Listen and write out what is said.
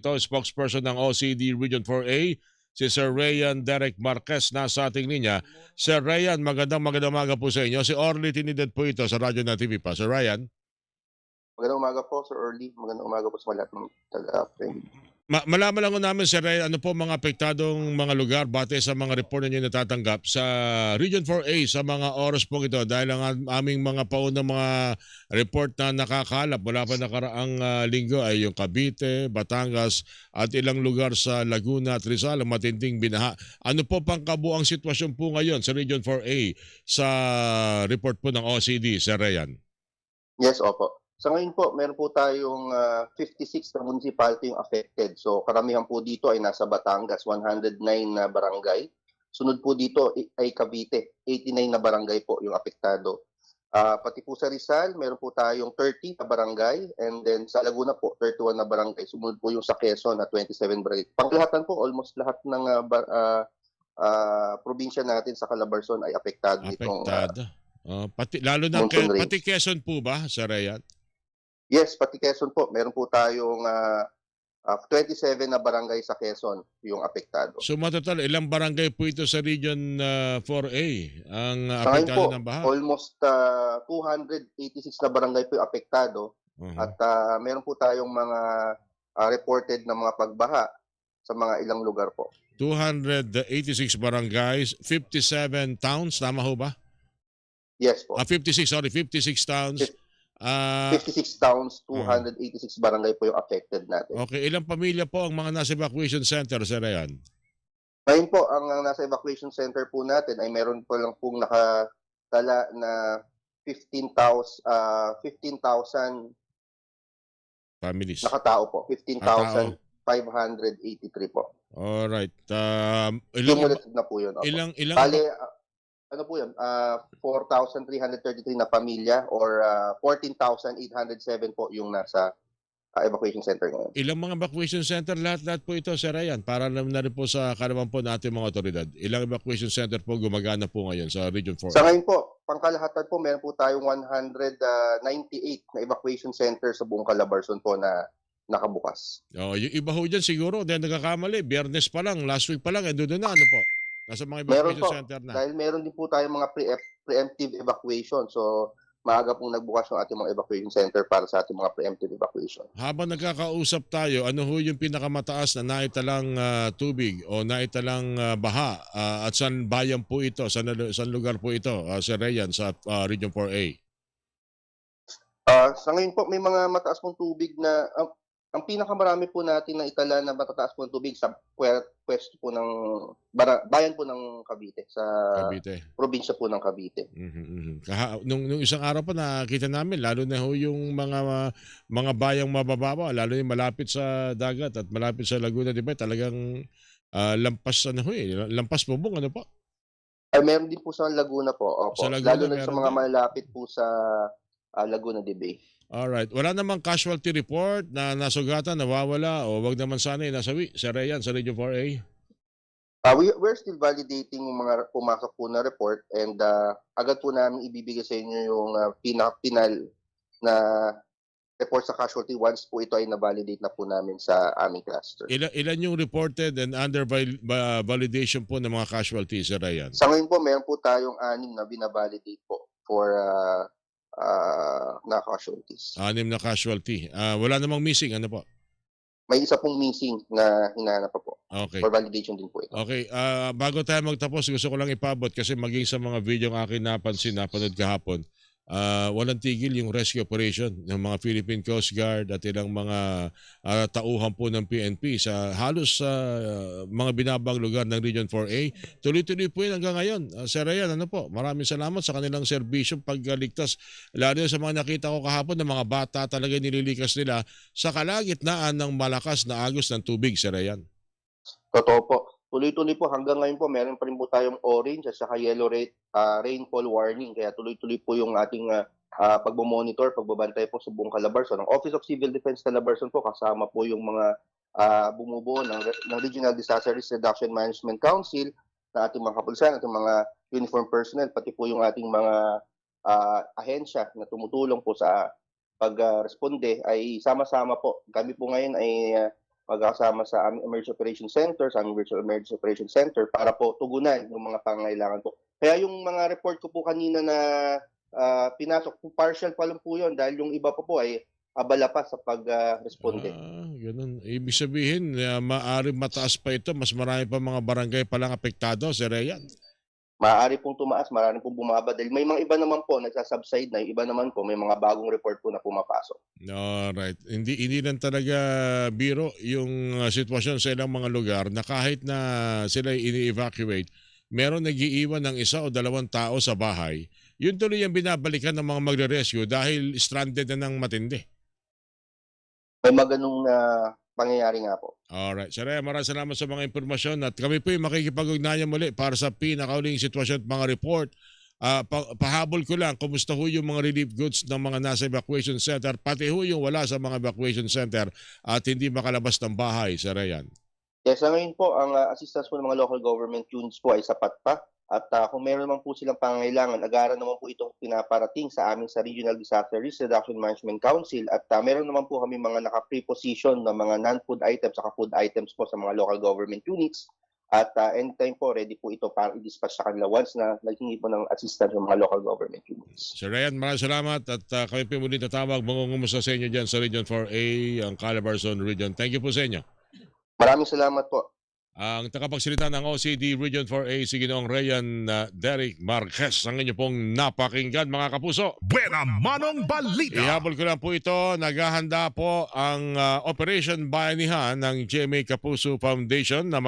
Ito, spokesperson ng OCD Region 4A, si Sir Rayan Derek Marquez nasa ating linya. Sir Rayan, magandang umaga po sa inyo. Si Orly Trinidad po ito sa Radyo na TV pa. Sir Rayan. Magandang umaga po, Sir Orly. Magandang umaga po sa lahat ng taga-friend. Malaman lang ko namin, Sir Rayan, ano po mga apektadong mga lugar bate sa mga report ninyo natatanggap sa Region 4A sa mga oras po ito dahil ang aming mga paunang mga report na nakakalap wala pa nakaraang linggo ay yung Cavite, Batangas at ilang lugar sa Laguna at Rizal ang matinding binaha. Ano po pang kabuang sitwasyon po ngayon sa Region 4A sa report po ng OCD, Sir Rayan? Yes, opo. Sa ngayon po, meron po tayong 56 na municipality yung affected. So karamihan po dito ay nasa Batangas, 109 na barangay. Sunod po dito ay Cavite, 89 na barangay po yung apektado. Pati po sa Rizal, meron po tayong 30 na barangay. And then sa Laguna po, 31 na barangay. Sumunod po yung sa Quezon na 27 barangay. Panglahatan po, almost lahat ng probinsya natin sa Calabarzon ay apektado nitong lalo na pati Quezon po ba, Sir Rayan? Yes, pati Quezon po. Meron po tayong 27 na barangay sa Quezon yung apektado. So matotal, ilang barangay po ito sa Region 4A ang Sa ngayon apektado po, ng baha? almost 286 na barangay po yung apektado. At meron po tayong mga reported na mga pagbaha sa mga ilang lugar po. 286 barangays, 57 towns, tama ho ba? Yes po. 56 towns. 56 towns, 286 barangay po yung affected natin. Okay, ilang pamilya po ang mga nasa evacuation center, Sir Rayan? Ngayon po, ang nasa evacuation center po natin ay meron po lang pong nakatala na 15,000 families. Nakatao po, 15,583 po. Alright. Cumulative na po yun. Ilang Bale, ano po yun? 4,333 na pamilya or 14,807 po yung nasa evacuation center ngayon. Ilang mga evacuation center? Lahat po ito, Sir Rayan, para na rin po sa kalaman po natin mga otoridad. Ilang evacuation center po gumagana po ngayon sa Region 4? Sa ngayon po, pangkalahatan po, meron po tayong 198 na evacuation center sa buong Calabarzon po na nakabukas. Yung iba ho dyan siguro, dahil nagkakamali, Biyernes pa lang, last week pa lang, doon na, ano po? Nasa mga evacuation center na. Dahil meron din po tayong mga preemptive evacuation. So, maaga pong nagbukas yung ating mga evacuation center para sa ating mga preemptive evacuation. Habang nagkakausap tayo, ano ho yung pinakamataas na naitalang tubig o naitalang baha at saan bayan po ito, saan lugar po ito, Sir Rayan, sa Region 4A? Sa ngayon po, may mga mataas pong tubig na ang pinakamarami po natin na itala na matataas po ng tubig sa pwesto po ng bayan po ng Cavite, sa Cavite. Probinsya po ng Cavite. Nung isang araw pa nakita namin, lalo na ho yung mga bayang mabababa, lalo yung malapit sa dagat at malapit sa Laguna, di ba? Talagang lampas lampas bubong, ano po? Ay, meron din po sa Laguna po. Opo. Sa Laguna, lalo na sa mga malapit po sa Laguna de Bay. Alright. Wala namang casualty report na nasugatan, nawawala, o wag naman sana nasawi, Sir Rayan, sa Region 4A? We're still validating yung mga pumasok po na report and agad po namin ibibigay sa inyo yung final na report sa casualty once po ito ay na-validate na po namin sa aming cluster. Ilan yung reported and under validation po ng mga casualties, Sir Rayan? Sa ngayon po, meron po tayong 6 na binavalidate po for na casualties. 6 na casualty. Wala namang missing, ano po? May isa pong missing na hinahanap pa po. Okay. For validation din po ito. Okay. Bago tayo magtapos, gusto ko lang ipabot kasi maging sa mga video ng akin napanood kahapon, walang tigil yung rescue operation ng mga Philippine Coast Guard at ilang mga tauhan po ng PNP sa halos mga binabang lugar ng Region 4A. Tuloy-tuloy po yun hanggang ngayon. Sir Rayan, ano po? Maraming salamat sa kanilang serbisyo pagligtas. Lalo sa mga nakita ko kahapon ng mga bata talaga nililikas nila sa kalagitnaan ng malakas na agos ng tubig, Sir Rayan. Totoo po. Tuloy-tuloy po hanggang ngayon po meron pa rin po tayong orange at saka yellow rainfall warning. Kaya tuloy-tuloy po yung ating pagmamonitor, pagbabantay po sa buong Calabarzon. Ang Office of Civil Defense Calabarzon po kasama po yung mga bumubuo ng Regional Disaster Risk Reduction Management Council, na ating mga kapulisan, ating mga uniform personnel, pati po yung ating mga ahensya na tumutulong po sa pag-responde ay sama-sama po. Kami po ngayon ay magkakasama sa aming Emergency Operations Center, sa aming Virtual Emergency Operations Center para po tugunan yung mga pangangailangan po. Kaya yung mga report ko po kanina na pinasok, partial pa lang po yun dahil yung iba pa po ay abala pa sa pag-responde. Ganun. Ibig sabihin, maaari mataas pa ito, mas marami pa mga barangay palang apektado, Sir Rayan. Maaari pong tumaas, marami pong bumaba dahil may mga iba naman po nagsasubside na, yung iba naman po may mga bagong report po na pumapasok. Alright. Hindi lang talaga biro yung sitwasyon sa ilang mga lugar na kahit na sila ini-evacuate, meron nagiiwan ng isa o dalawang tao sa bahay. Yun tuloy ang binabalikan ng mga magre-rescue dahil stranded na ng matindi. May mga ganung pangyayari nga po. Alright. Sir Rayan, maraming salamat sa mga impormasyon at kami po yung makikipag-ugnayan muli para sa pinakauling sitwasyon at mga report. Pahabol ko lang, kumusta ho yung mga relief goods ng mga nasa evacuation center, pati ho yung wala sa mga evacuation center at hindi makalabas ng bahay, Sir Rayan. Yes, sa ngayon po, ang assistance po ng mga local government units po ay sapat pa. At kung meron naman po silang pangangailangan, agaran naman po itong pinaparating sa amin sa Regional Disaster Risk Reduction Management Council. At meron naman po kami mga naka-preposition na mga non-food items at food items po sa mga local government units. At anytime po, ready po ito para i-dispatch sa kanila once na naghingi po ng assistance ng mga local government units. Sir Rayan, maraming salamat at kami po muli tatawag. Mangungumusta sa inyo dyan sa Region 4A, ang Calabarzon Region. Thank you po sa inyo. Maraming salamat po. Ang tagapagsalita ng OCD Region 4A, si Ginoong Rayan Derek Marquez, ang inyo pong napakinggan mga kapuso. Buena Manong Balita. Ihabol ko lang po ito, naghahanda po ang Operation Bayanihan ng GMA Kapuso Foundation na